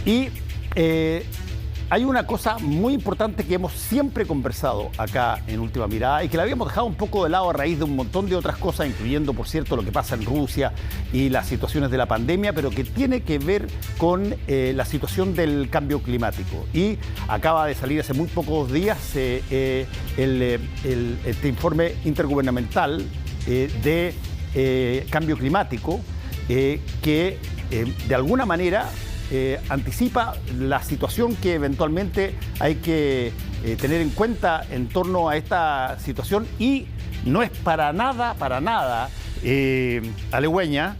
Y hay una cosa muy importante que hemos siempre conversado acá en Última Mirada y que la habíamos dejado un poco de lado a raíz de un montón de otras cosas, incluyendo, por cierto, lo que pasa en Rusia y las situaciones de la pandemia, pero que tiene que ver con la situación del cambio climático. Y acaba de salir hace muy pocos días este informe intergubernamental de cambio climático que de alguna manera anticipa la situación que eventualmente hay que tener en cuenta en torno a esta situación, y no es para nada halagüeña.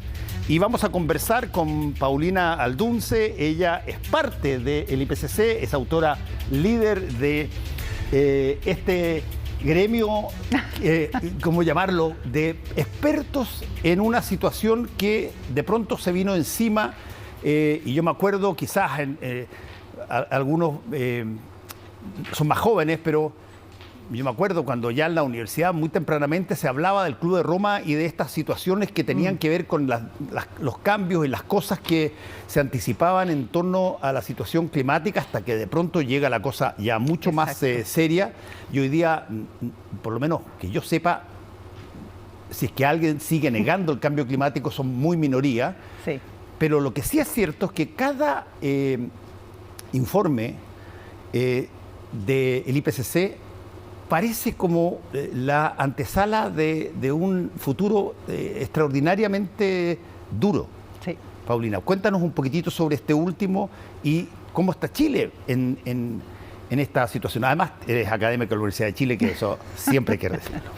Y vamos a conversar con Paulina Aldunce. Ella es parte del IPCC, es autora líder de este gremio, ¿cómo llamarlo?, de expertos en una situación que de pronto se vino encima. Y yo me acuerdo, quizás algunos son más jóvenes, pero yo me acuerdo cuando ya en la universidad muy tempranamente se hablaba del Club de Roma y de estas situaciones que tenían que ver con los cambios y las cosas que se anticipaban en torno a la situación climática, hasta que de pronto llega la cosa ya mucho más seria. Y hoy día, por lo menos que yo sepa, si es que alguien sigue negando el cambio climático, son muy minoría. Sí. Pero lo que sí es cierto es que cada informe del IPCC parece como la antesala de un futuro extraordinariamente duro. Sí. Paulina, cuéntanos un poquitito sobre este último y cómo está Chile en esta situación. Además, eres académica de la Universidad de Chile, que eso siempre hay que decirlo.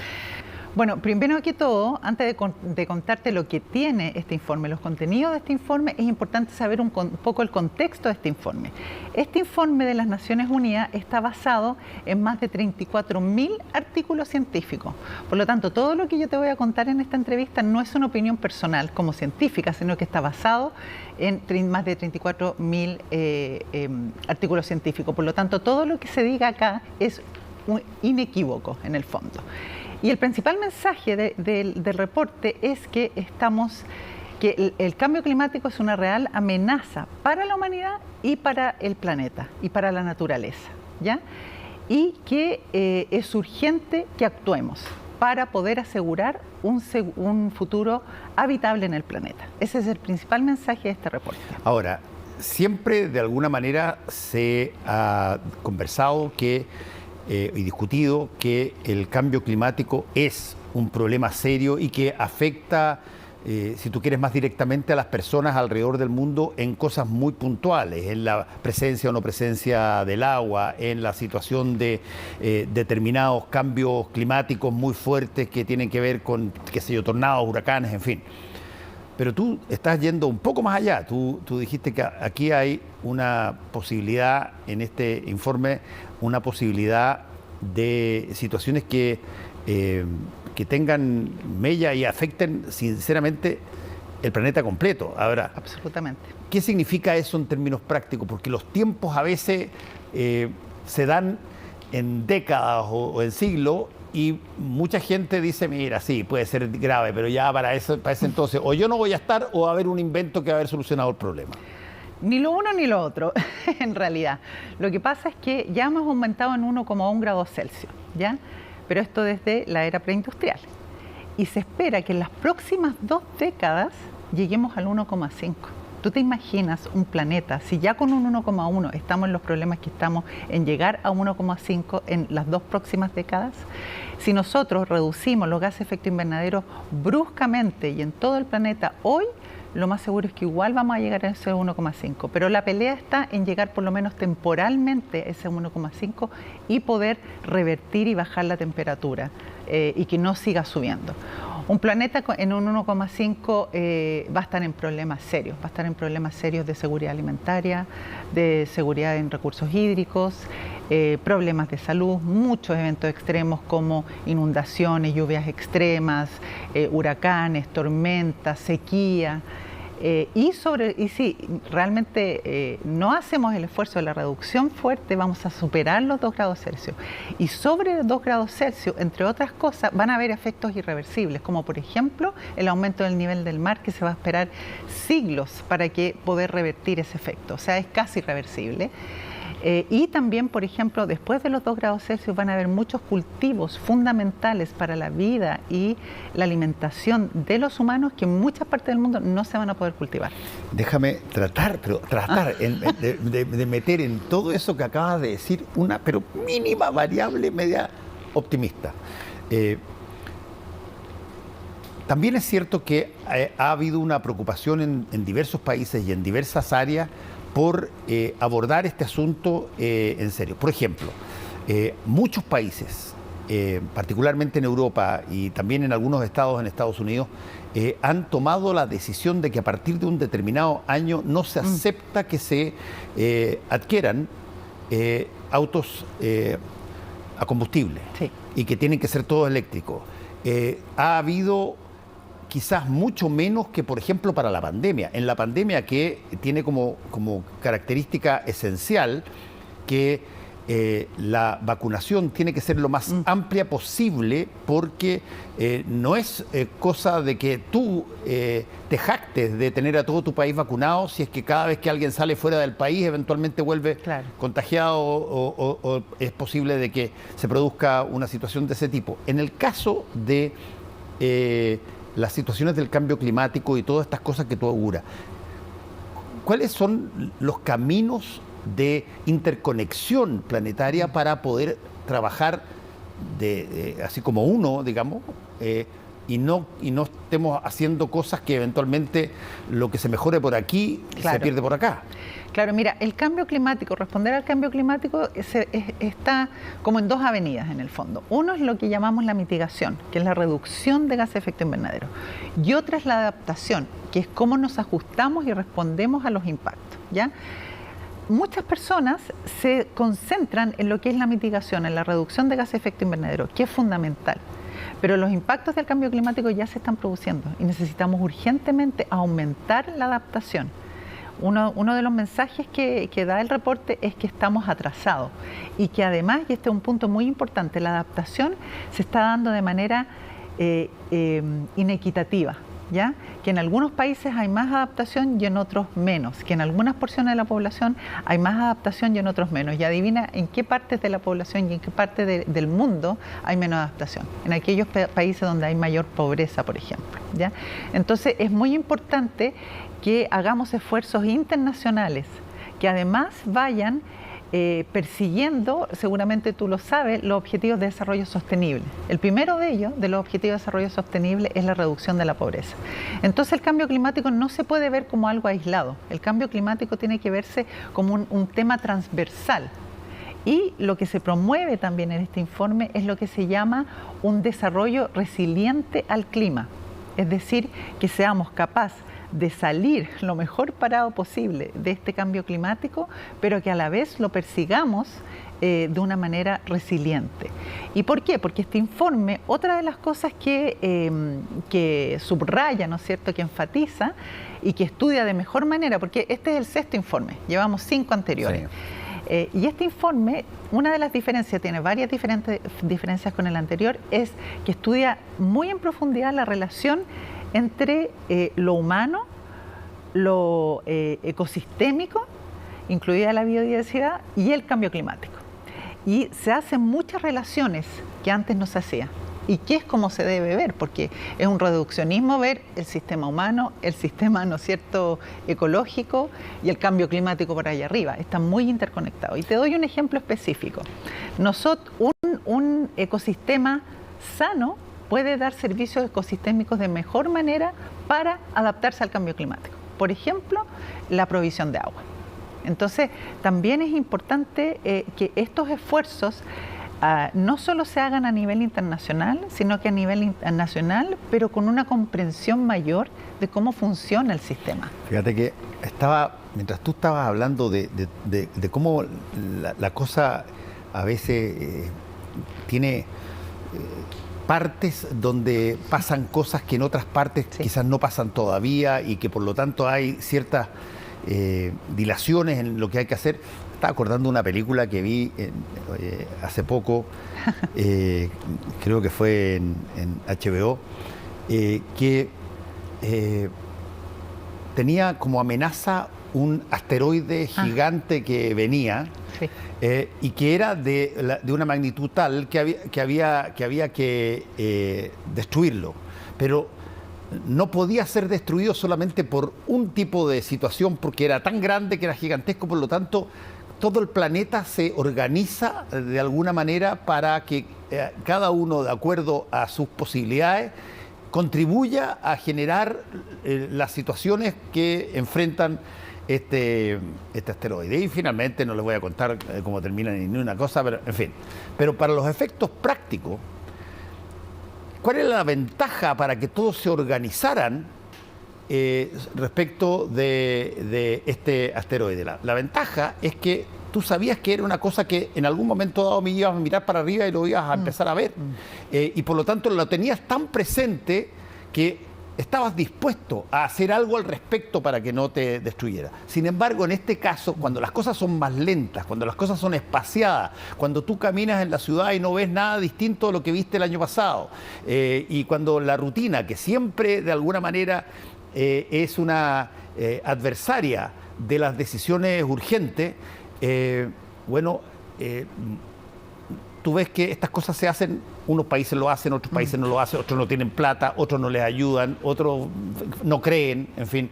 Bueno, primero que todo, antes de contarte lo que tiene este informe, los contenidos de este informe, es importante saber un poco el contexto de este informe. Este informe de las Naciones Unidas está basado en más de 34.000 artículos científicos. Por lo tanto, todo lo que yo te voy a contar en esta entrevista no es una opinión personal como científica, sino que está basado en más de 34.000 artículos científicos. Por lo tanto, todo lo que se diga acá es inequívoco en el fondo. Y el principal mensaje del reporte es que el cambio climático es una real amenaza para la humanidad y para el planeta y para la naturaleza, ¿ya? Y que es urgente que actuemos para poder asegurar un futuro habitable en el planeta. Ese es el principal mensaje de este reporte. Ahora, siempre de alguna manera se ha conversado y discutido que el cambio climático es un problema serio y que afecta, si tú quieres, más directamente a las personas alrededor del mundo en cosas muy puntuales, en la presencia o no presencia del agua, en la situación de determinados cambios climáticos muy fuertes que tienen que ver con, qué sé yo, tornados, huracanes, en fin. Pero tú estás yendo un poco más allá. Tú dijiste que aquí hay una posibilidad, en este informe, una posibilidad de situaciones que tengan mella y afecten sinceramente el planeta completo. Ahora, absolutamente. ¿Qué significa eso en términos prácticos? Porque los tiempos a veces se dan en décadas o en siglos. Y mucha gente dice, mira, sí, puede ser grave, pero ya para ese entonces o yo no voy a estar o va a haber un invento que va a haber solucionado el problema. Ni lo uno ni lo otro, en realidad. Lo que pasa es que ya hemos aumentado en 1,1 grados Celsius, ¿ya? Pero esto desde la era preindustrial. Y se espera que en las próximas 2 décadas lleguemos al 1,5. ¿Tú te imaginas un planeta, si ya con un 1,1 estamos en los problemas que estamos, en llegar a 1,5 en las 2 próximas décadas? Si nosotros reducimos los gases de efecto invernadero bruscamente y en todo el planeta hoy, lo más seguro es que igual vamos a llegar a ese 1,5. Pero la pelea está en llegar por lo menos temporalmente a ese 1,5 y poder revertir y bajar la temperatura y que no siga subiendo. Un planeta en un 1,5 va a estar en problemas serios, va a estar en problemas serios de seguridad alimentaria, de seguridad en recursos hídricos, problemas de salud, muchos eventos extremos como inundaciones, lluvias extremas, huracanes, tormentas, sequía. Y si realmente no hacemos el esfuerzo de la reducción fuerte, vamos a superar los 2 grados Celsius. Y sobre 2 grados Celsius, entre otras cosas, van a haber efectos irreversibles, como por ejemplo el aumento del nivel del mar, que se va a esperar siglos para poder revertir ese efecto. O sea, es casi irreversible. Y también, por ejemplo, después de los 2 grados Celsius van a haber muchos cultivos fundamentales para la vida y la alimentación de los humanos que en muchas partes del mundo no se van a poder cultivar. Déjame tratar de meter en todo eso que acabas de decir una, pero mínima variable media optimista. También es cierto que ha habido una preocupación en diversos países y en diversas áreas por abordar este asunto en serio. Por ejemplo, muchos países, particularmente en Europa y también en algunos estados en Estados Unidos, han tomado la decisión de que a partir de un determinado año no se acepta que se adquieran autos a combustible, sí, y que tienen que ser todos eléctricos. Ha habido quizás mucho menos que, por ejemplo, para la pandemia. En la pandemia, que tiene como característica esencial que la vacunación tiene que ser lo más amplia posible, porque no es cosa de que tú te jactes de tener a todo tu país vacunado si es que cada vez que alguien sale fuera del país eventualmente vuelve contagiado o es posible de que se produzca una situación de ese tipo. En el caso de las situaciones del cambio climático y todas estas cosas que tú auguras, ¿cuáles son los caminos de interconexión planetaria para poder trabajar así como uno, digamos, y no estemos haciendo cosas que eventualmente lo que se mejore por aquí se pierde por acá? Claro, mira, el cambio climático, responder al cambio climático está como en 2 avenidas en el fondo. Uno es lo que llamamos la mitigación, que es la reducción de gases de efecto invernadero. Y otra es la adaptación, que es cómo nos ajustamos y respondemos a los impactos, ¿ya? Muchas personas se concentran en lo que es la mitigación, en la reducción de gases de efecto invernadero, que es fundamental. Pero los impactos del cambio climático ya se están produciendo y necesitamos urgentemente aumentar la adaptación. Uno de los mensajes que da el reporte es que estamos atrasados y que además, y este es un punto muy importante, la adaptación se está dando de manera inequitativa, ¿ya? Que en algunos países hay más adaptación y en otros menos, que en algunas porciones de la población hay más adaptación y en otros menos. Y adivina en qué partes de la población y en qué parte del mundo hay menos adaptación. En aquellos países donde hay mayor pobreza, por ejemplo, ¿ya? Entonces es muy importante que hagamos esfuerzos internacionales que además vayan persiguiendo, seguramente tú lo sabes, los objetivos de desarrollo sostenible. El primero de ellos, de los objetivos de desarrollo sostenible, es la reducción de la pobreza. Entonces el cambio climático no se puede ver como algo aislado. El cambio climático tiene que verse como un tema transversal. Y lo que se promueve también en este informe es lo que se llama un desarrollo resiliente al clima. Es decir, que seamos capaces de salir lo mejor parado posible de este cambio climático, pero que a la vez lo persigamos de una manera resiliente. ¿Y por qué? Porque este informe, otra de las cosas que subraya, ¿no es cierto?, que enfatiza y que estudia de mejor manera, porque este es el 6º informe, llevamos 5 anteriores. Sí. Y este informe, una de las diferencias, tiene varias diferencias con el anterior, es que estudia muy en profundidad la relación entre lo humano, lo ecosistémico, incluida la biodiversidad, y el cambio climático. Y se hacen muchas relaciones que antes no se hacían. Y que es como se debe ver, porque es un reduccionismo ver el sistema humano, el sistema, ¿no es cierto?, ecológico y el cambio climático por allá arriba. Están muy interconectados. Y te doy un ejemplo específico. Un ecosistema sano puede dar servicios ecosistémicos de mejor manera para adaptarse al cambio climático. Por ejemplo, la provisión de agua. Entonces, también es importante que estos esfuerzos no solo se hagan a nivel internacional, sino que a nivel nacional, pero con una comprensión mayor de cómo funciona el sistema. Fíjate que mientras tú estabas hablando de cómo la cosa a veces tiene partes donde pasan cosas que en otras partes quizás no pasan todavía y que por lo tanto hay ciertas dilaciones en lo que hay que hacer. Estaba acordando una película que vi hace poco, creo que fue en HBO, que tenía como amenaza un asteroide gigante que venía y que era de una magnitud tal que había que destruirlo. Pero no podía ser destruido solamente por un tipo de situación, porque era tan grande que era gigantesco, por lo tanto todo el planeta se organiza de alguna manera para que cada uno, de acuerdo a sus posibilidades, contribuya a generar las situaciones que enfrentan este asteroide. Y finalmente, no les voy a contar cómo termina ni una cosa, pero en fin. Pero para los efectos prácticos, ¿cuál es la ventaja para que todos se organizaran respecto de este asteroide? La ventaja es que tú sabías que era una cosa que en algún momento dado me ibas a mirar para arriba y lo ibas a empezar a ver. Y por lo tanto lo tenías tan presente que estabas dispuesto a hacer algo al respecto para que no te destruyera. Sin embargo, en este caso, cuando las cosas son más lentas, cuando las cosas son espaciadas, cuando tú caminas en la ciudad y no ves nada distinto de lo que viste el año pasado, y cuando la rutina, que siempre de alguna manera es una adversaria de las decisiones urgentes, tú ves que estas cosas se hacen, unos países lo hacen, otros países no lo hacen, otros no tienen plata, otros no les ayudan, otros no creen, en fin.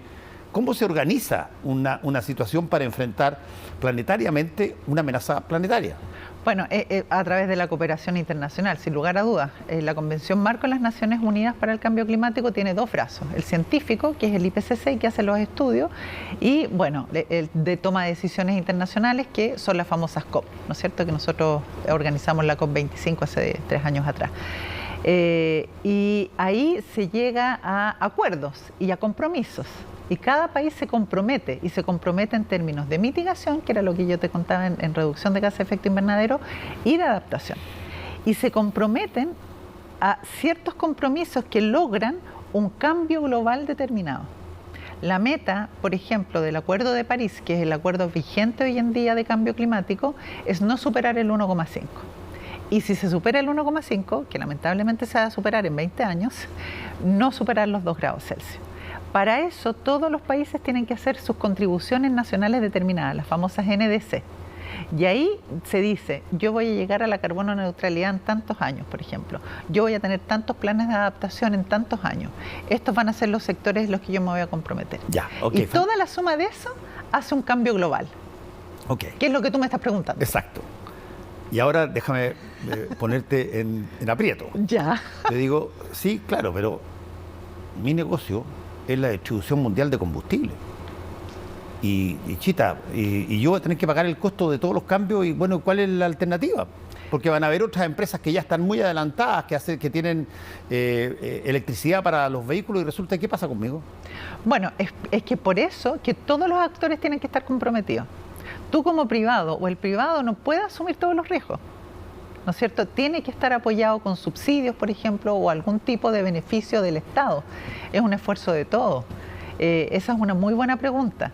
¿Cómo se organiza una situación para enfrentar planetariamente una amenaza planetaria? Bueno, a través de la cooperación internacional, sin lugar a dudas. La Convención Marco de las Naciones Unidas para el Cambio Climático tiene dos brazos. El científico, que es el IPCC, que hace los estudios, y bueno, el de toma de decisiones internacionales, que son las famosas COP, ¿no es cierto? Que nosotros organizamos la COP25 hace 3 años atrás. Y ahí se llega a acuerdos y a compromisos. Y cada país se compromete, y se compromete en términos de mitigación, que era lo que yo te contaba en reducción de gases de efecto invernadero, y de adaptación. Y se comprometen a ciertos compromisos que logran un cambio global determinado. La meta, por ejemplo, del Acuerdo de París, que es el acuerdo vigente hoy en día de cambio climático, es no superar el 1,5. Y si se supera el 1,5, que lamentablemente se va a superar en 20 años, no superar los 2 grados Celsius. Para eso, todos los países tienen que hacer sus contribuciones nacionales determinadas, las famosas NDC. Y ahí se dice, yo voy a llegar a la carbono neutralidad en tantos años, por ejemplo. Yo voy a tener tantos planes de adaptación en tantos años. Estos van a ser los sectores en los que yo me voy a comprometer. Y toda la suma de eso hace un cambio global. ¿Qué es lo que tú me estás preguntando? Exacto. Y ahora déjame ponerte en aprieto. Te digo, sí, claro, pero mi negocio es la distribución mundial de combustible. Y yo voy a tener que pagar el costo de todos los cambios. Y bueno, ¿cuál es la alternativa? Porque van a haber otras empresas que ya están muy adelantadas, que tienen electricidad para los vehículos, y resulta, ¿qué pasa conmigo? Bueno, es que por eso que todos los actores tienen que estar comprometidos. Tú como privado o el privado no puede asumir todos los riesgos, ¿no es cierto? Tiene que estar apoyado con subsidios, por ejemplo, o algún tipo de beneficio del Estado. Es un esfuerzo de todos. Esa es una muy buena pregunta.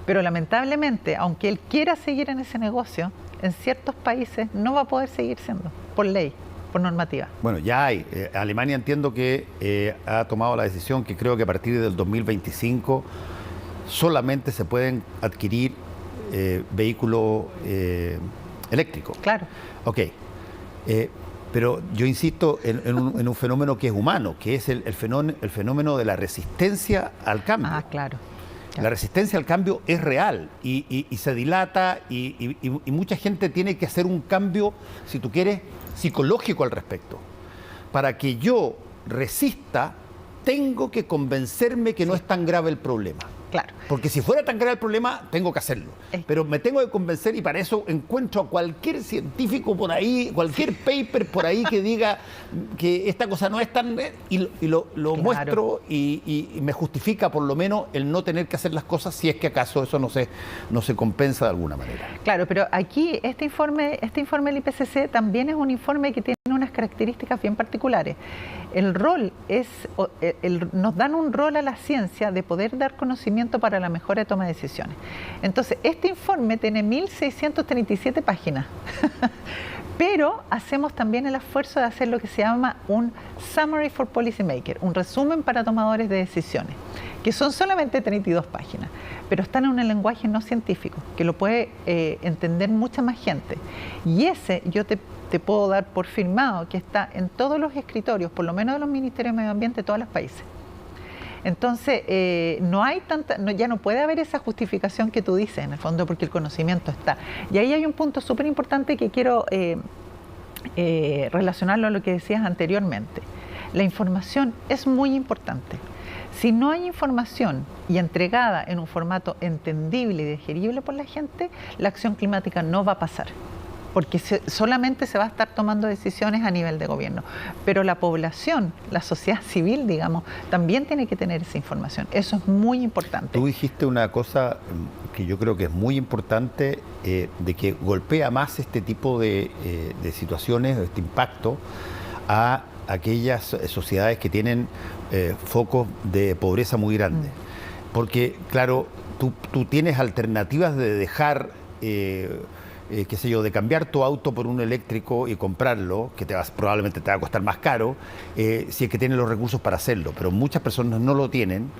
Pero lamentablemente, aunque él quiera seguir en ese negocio, en ciertos países no va a poder seguir siendo, por ley, por normativa. Bueno, ya hay. Alemania, entiendo que ha tomado la decisión que creo que a partir del 2025 solamente se pueden adquirir vehículos eléctricos. Claro. Pero yo insisto en un fenómeno que es humano, que es el fenómeno de la resistencia al cambio. Claro. La resistencia al cambio es real y se dilata y mucha gente tiene que hacer un cambio, si tú quieres, psicológico al respecto. Para que yo resista, tengo que convencerme que no es tan grave el problema. Claro. Porque si fuera tan grave el problema, tengo que hacerlo. Pero me tengo que convencer, y para eso encuentro a cualquier científico por ahí, cualquier paper por ahí que diga que esta cosa no es tan... Y lo muestro y me justifica por lo menos el no tener que hacer las cosas, si es que acaso eso no se compensa de alguna manera. Claro, pero aquí este informe del IPCC también es un informe que tiene unas características características bien particulares. El rol es, nos dan un rol a la ciencia de poder dar conocimiento para la mejora de toma de decisiones. Entonces, este informe tiene 1.637 páginas, pero hacemos también el esfuerzo de hacer lo que se llama un Summary for Policymakers, un resumen para tomadores de decisiones, que son solamente 32 páginas, pero están en un lenguaje no científico, que lo puede entender mucha más gente. Y ese yo te puedo dar por firmado que está en todos los escritorios, por lo menos de los ministerios de medio ambiente de todos los países. Entonces, ya no puede haber esa justificación que tú dices, en el fondo, porque el conocimiento está. Y ahí hay un punto súper importante que quiero relacionarlo a lo que decías anteriormente. La información es muy importante. Si no hay información y entregada en un formato entendible y digerible por la gente, la acción climática no va a pasar, porque solamente se va a estar tomando decisiones a nivel de gobierno. Pero la población, la sociedad civil, digamos, también tiene que tener esa información. Eso es muy importante. Tú dijiste una cosa que yo creo que es muy importante, de que golpea más este tipo de situaciones, este impacto, a aquellas sociedades que tienen focos de pobreza muy grandes. Porque, claro, tú tienes alternativas de dejar... qué sé yo, de cambiar tu auto por un eléctrico y comprarlo, que probablemente te va a costar más caro, si es que tienes los recursos para hacerlo. Pero muchas personas no lo tienen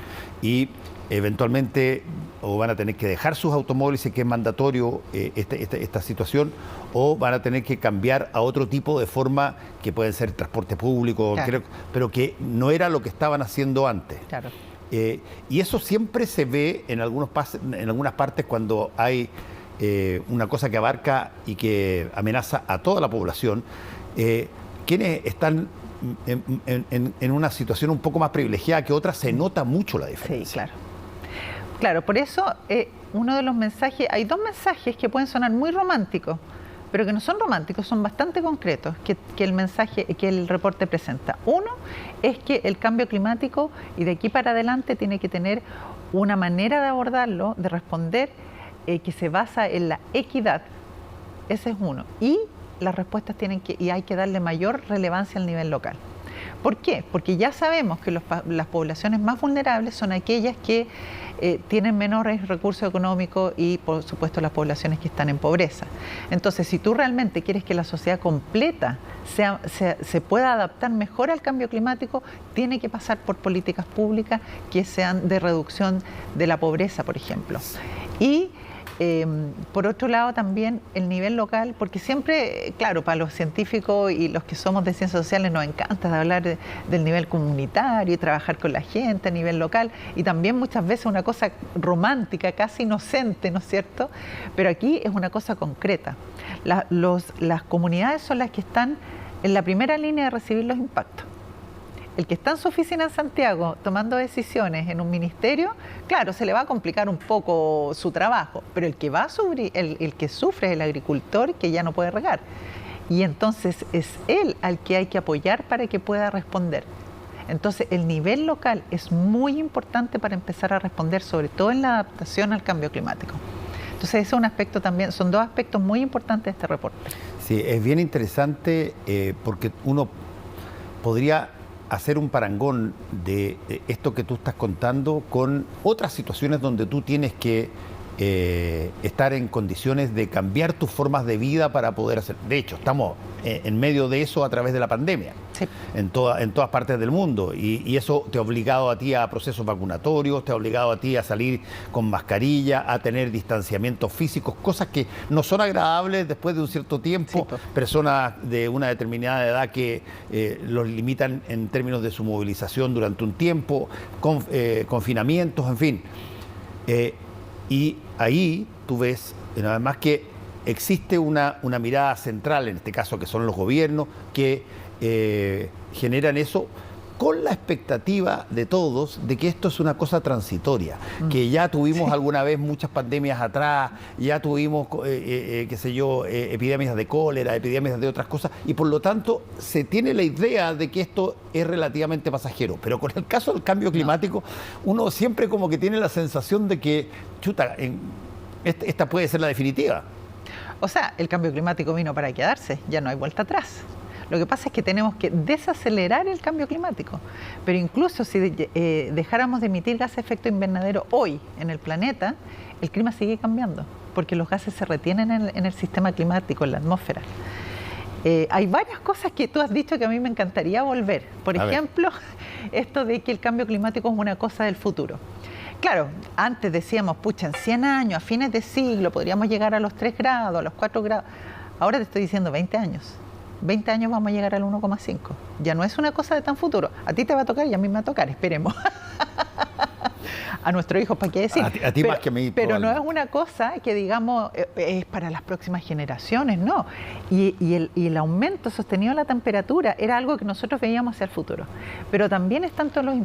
y eventualmente o van a tener que dejar sus automóviles, que es mandatorio esta situación, o van a tener que cambiar a otro tipo de forma, que pueden ser transporte público, claro, pero que no era lo que estaban haciendo antes. Claro. Y eso siempre se ve en algunas partes cuando hay... una cosa que abarca y que amenaza a toda la población, quienes están en una situación un poco más privilegiada que otras, se nota mucho la diferencia. Sí, claro. Claro, por eso uno de los mensajes, hay dos mensajes que pueden sonar muy románticos, pero que no son románticos, son bastante concretos, que el mensaje, que el reporte presenta. Uno es que el cambio climático, y de aquí para adelante, tiene que tener una manera de abordarlo, de responder, que se basa en la equidad. Ese es uno. Y las respuestas hay que darle mayor relevancia al nivel local. ¿Por qué? Porque ya sabemos que las poblaciones más vulnerables son aquellas que tienen menores recursos económicos y, por supuesto, las poblaciones que están en pobreza. Entonces, si tú realmente quieres que la sociedad completa se pueda adaptar mejor al cambio climático, tiene que pasar por políticas públicas que sean de reducción de la pobreza, por ejemplo. Y por otro lado también el nivel local, porque siempre, claro, para los científicos y los que somos de ciencias sociales nos encanta hablar del nivel comunitario y trabajar con la gente a nivel local, y también muchas veces una cosa romántica, casi inocente, ¿no es cierto? Pero aquí es una cosa concreta. Las comunidades son las que están en la primera línea de recibir los impactos. El que está en su oficina en Santiago tomando decisiones en un ministerio, claro, se le va a complicar un poco su trabajo, pero el que va a sufrir, el que sufre es el agricultor, que ya no puede regar. Y entonces es él al que hay que apoyar para que pueda responder. Entonces el nivel local es muy importante para empezar a responder, sobre todo en la adaptación al cambio climático. Entonces ese es un aspecto también, son dos aspectos muy importantes de este reporte. Sí, es bien interesante porque uno podría hacer un parangón de esto que tú estás contando con otras situaciones donde tú tienes que estar en condiciones de cambiar tus formas de vida para poder hacer. De hecho, estamos en medio de eso a través de la pandemia, sí, en todas partes del mundo, y eso te ha obligado a ti a procesos vacunatorios, te ha obligado a ti a salir con mascarilla, a tener distanciamientos físicos, cosas que no son agradables después de un cierto tiempo. Sí, pues. Personas de una determinada edad que los limitan en términos de su movilización durante un tiempo, confinamientos, en fin. Y ahí tú ves, además, que existe una mirada central, en este caso que son los gobiernos, que generan eso con la expectativa de todos de que esto es una cosa transitoria, que ya tuvimos alguna vez muchas pandemias atrás, ya tuvimos, qué sé yo, epidemias de cólera, epidemias de otras cosas, y por lo tanto se tiene la idea de que esto es relativamente pasajero. Pero con el caso del cambio climático, uno siempre como que tiene la sensación de que, chuta, esta puede ser la definitiva. O sea, el cambio climático vino para quedarse, ya no hay vuelta atrás. Lo que pasa es que tenemos que desacelerar el cambio climático. Pero incluso si dejáramos de emitir gases de efecto invernadero hoy en el planeta, el clima sigue cambiando, porque los gases se retienen en el sistema climático, en la atmósfera. Hay varias cosas que tú has dicho que a mí me encantaría volver. Por ejemplo, esto de que el cambio climático es una cosa del futuro. Claro, antes decíamos, pucha, en 100 años, a fines de siglo, podríamos llegar a los 3 grados, a los 4 grados. Ahora te estoy diciendo 20 años. 20 años vamos a llegar al 1,5. Ya no es una cosa de tan futuro. A ti te va a tocar y a mí me va a tocar, esperemos. A nuestros hijos, ¿para qué decir? A ti más que a mí. Pero no es una cosa que, digamos, es para las próximas generaciones, no. Y el aumento sostenido de la temperatura era algo que nosotros veíamos hacia el futuro. Pero también están todos los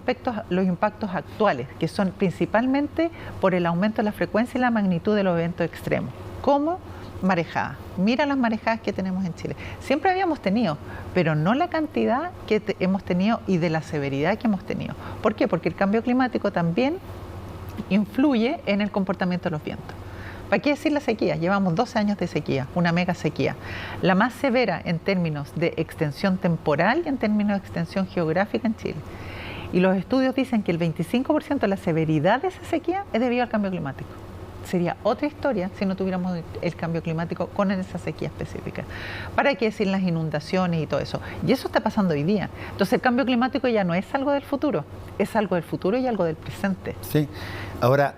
impactos actuales, que son principalmente por el aumento de la frecuencia y la magnitud de los eventos extremos, como marejadas. Mira las marejadas que tenemos en Chile. Siempre habíamos tenido, pero no la cantidad que hemos tenido y de la severidad que hemos tenido. ¿Por qué? Porque el cambio climático también influye en el comportamiento de los vientos. ¿Para qué decir la sequía? Llevamos 12 años de sequía, una mega sequía. La más severa en términos de extensión temporal y en términos de extensión geográfica en Chile. Y los estudios dicen que el 25% de la severidad de esa sequía es debido al cambio climático. Sería otra historia si no tuviéramos el cambio climático con esa sequía específica. ¿Para qué decir las inundaciones y todo eso? Y eso está pasando hoy día. Entonces el cambio climático ya no es algo del futuro, es algo del futuro y algo del presente. Sí. Ahora,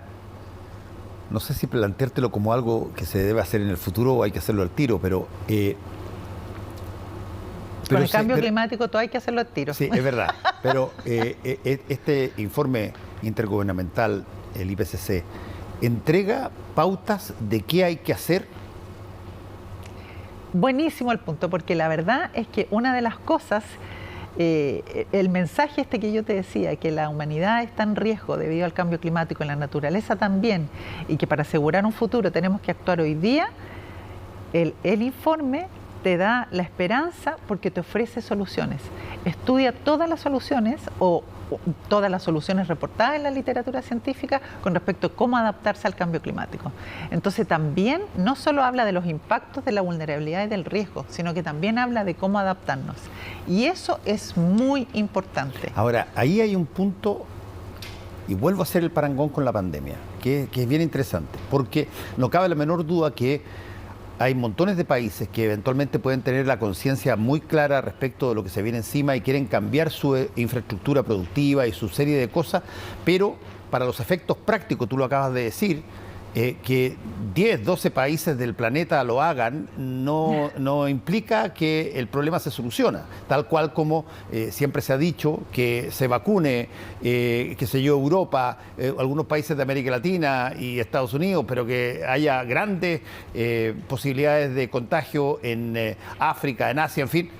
no sé si planteártelo como algo que se debe hacer en el futuro o hay que hacerlo al tiro, pero con el cambio climático todo hay que hacerlo al tiro. Sí, es verdad. Pero este informe intergubernamental, el IPCC, ¿entrega pautas de qué hay que hacer? Buenísimo el punto, porque la verdad es que una de las cosas, el mensaje que yo te decía, que la humanidad está en riesgo debido al cambio climático, en la naturaleza también, y que para asegurar un futuro tenemos que actuar hoy día, el informe te da la esperanza porque te ofrece soluciones. Estudia todas las soluciones o todas las soluciones reportadas en la literatura científica con respecto a cómo adaptarse al cambio climático. Entonces también no solo habla de los impactos de la vulnerabilidad y del riesgo, sino que también habla de cómo adaptarnos. Y eso es muy importante. Ahora, ahí hay un punto, y vuelvo a hacer el parangón con la pandemia, que es bien interesante, porque no cabe la menor duda que hay montones de países que eventualmente pueden tener la conciencia muy clara respecto de lo que se viene encima y quieren cambiar su infraestructura productiva y su serie de cosas, pero para los efectos prácticos, tú lo acabas de decir, que 10, 12 países del planeta lo hagan no implica que el problema se soluciona, tal cual como siempre se ha dicho que se vacune, qué sé yo, Europa, algunos países de América Latina y Estados Unidos, pero que haya grandes posibilidades de contagio en África, en Asia, en fin.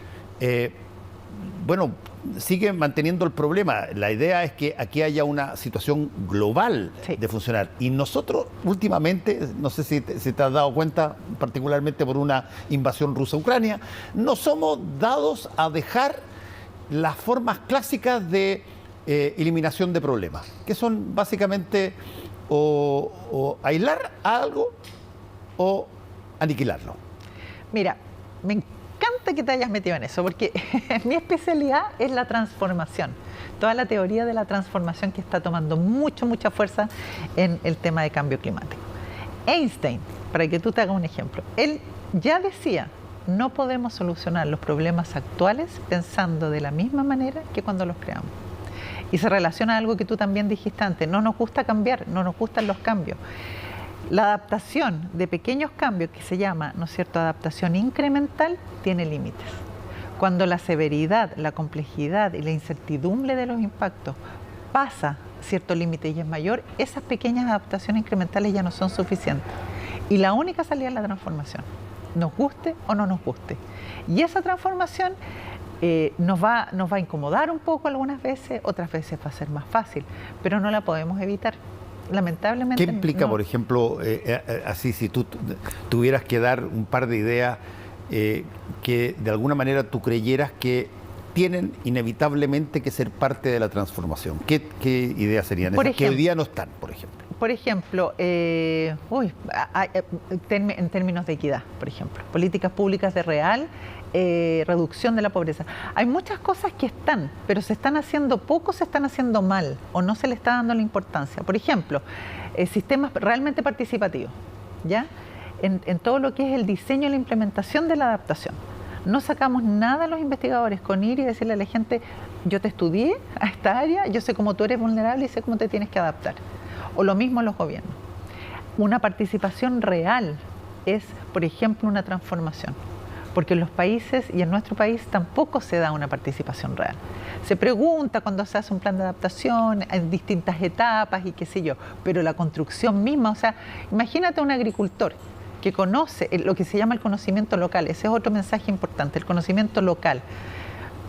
Bueno, sigue manteniendo el problema. La idea es que aquí haya una situación global de funcionar. Y nosotros últimamente, no sé si te has dado cuenta, particularmente por una invasión rusa a Ucrania, no somos dados a dejar las formas clásicas de eliminación de problemas, que son básicamente o aislar algo o aniquilarlo. Mira, me encanta que te hayas metido en eso, porque mi especialidad es la transformación, toda la teoría de la transformación que está tomando mucha fuerza en el tema de cambio climático. Einstein, para que tú te hagas un ejemplo, él ya decía, no podemos solucionar los problemas actuales pensando de la misma manera que cuando los creamos. Y se relaciona a algo que tú también dijiste antes, no nos gusta cambiar, no nos gustan los cambios. La adaptación de pequeños cambios, que se llama, ¿no es cierto?, adaptación incremental, tiene límites. Cuando la severidad, la complejidad y la incertidumbre de los impactos pasa cierto límite y es mayor, esas pequeñas adaptaciones incrementales ya no son suficientes. Y la única salida es la transformación, nos guste o no nos guste. Y esa transformación nos va a incomodar un poco algunas veces, otras veces va a ser más fácil, pero no la podemos evitar. Lamentablemente. ¿Qué implica, por ejemplo, así si tú tuvieras que dar un par de ideas que de alguna manera tú creyeras que tienen inevitablemente que ser parte de la transformación? ¿Qué ideas serían esas que hoy día no están, por ejemplo? por ejemplo, en términos de equidad, por ejemplo, políticas públicas de real reducción de la pobreza. Hay muchas cosas que están, pero se están haciendo poco, se están haciendo mal o no se le está dando la importancia. Por ejemplo, sistemas realmente participativos, ¿ya? En todo lo que es el diseño y la implementación de la adaptación. No sacamos nada a los investigadores con ir y decirle a la gente, yo te estudié a esta área, yo sé cómo tú eres vulnerable y sé cómo te tienes que adaptar. O lo mismo en los gobiernos. Una participación real es, por ejemplo, una transformación. Porque en los países y en nuestro país tampoco se da una participación real. Se pregunta cuando se hace un plan de adaptación en distintas etapas y qué sé yo, pero la construcción misma, o sea, imagínate un agricultor que conoce lo que se llama el conocimiento local, ese es otro mensaje importante, el conocimiento local.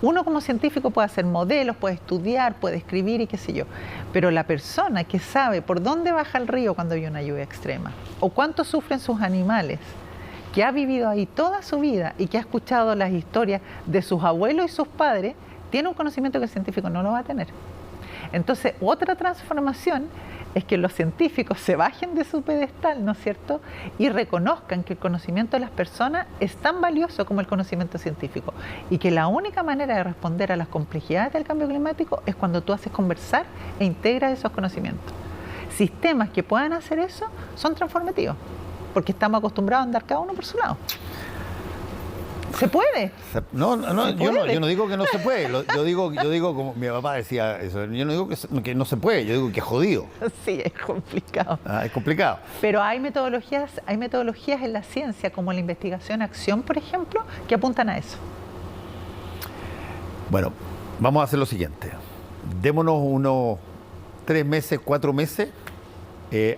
Uno como científico puede hacer modelos, puede estudiar, puede escribir y qué sé yo, pero la persona que sabe por dónde baja el río cuando hay una lluvia extrema, o cuánto sufren sus animales, que ha vivido ahí toda su vida y que ha escuchado las historias de sus abuelos y sus padres, tiene un conocimiento que el científico no lo va a tener. Entonces, otra transformación es que los científicos se bajen de su pedestal, ¿no es cierto?, y reconozcan que el conocimiento de las personas es tan valioso como el conocimiento científico y que la única manera de responder a las complejidades del cambio climático es cuando tú haces conversar e integras esos conocimientos. Sistemas que puedan hacer eso son transformativos, porque estamos acostumbrados a andar cada uno por su lado. ¿Se puede? No, yo no digo que no se puede. Yo digo como mi papá decía eso. Yo no digo que no se puede, yo digo que es jodido. Sí, es complicado. Es complicado. Pero hay metodologías en la ciencia, como la investigación-acción, por ejemplo, que apuntan a eso. Bueno, vamos a hacer lo siguiente. Démonos unos 3 meses, 4 meses,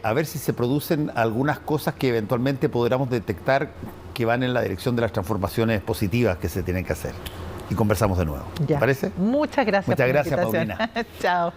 a ver si se producen algunas cosas que eventualmente podamos detectar que van en la dirección de las transformaciones positivas que se tienen que hacer. Y conversamos de nuevo. Ya. ¿Te parece? Muchas gracias. Muchas gracias, Paulina. Chao.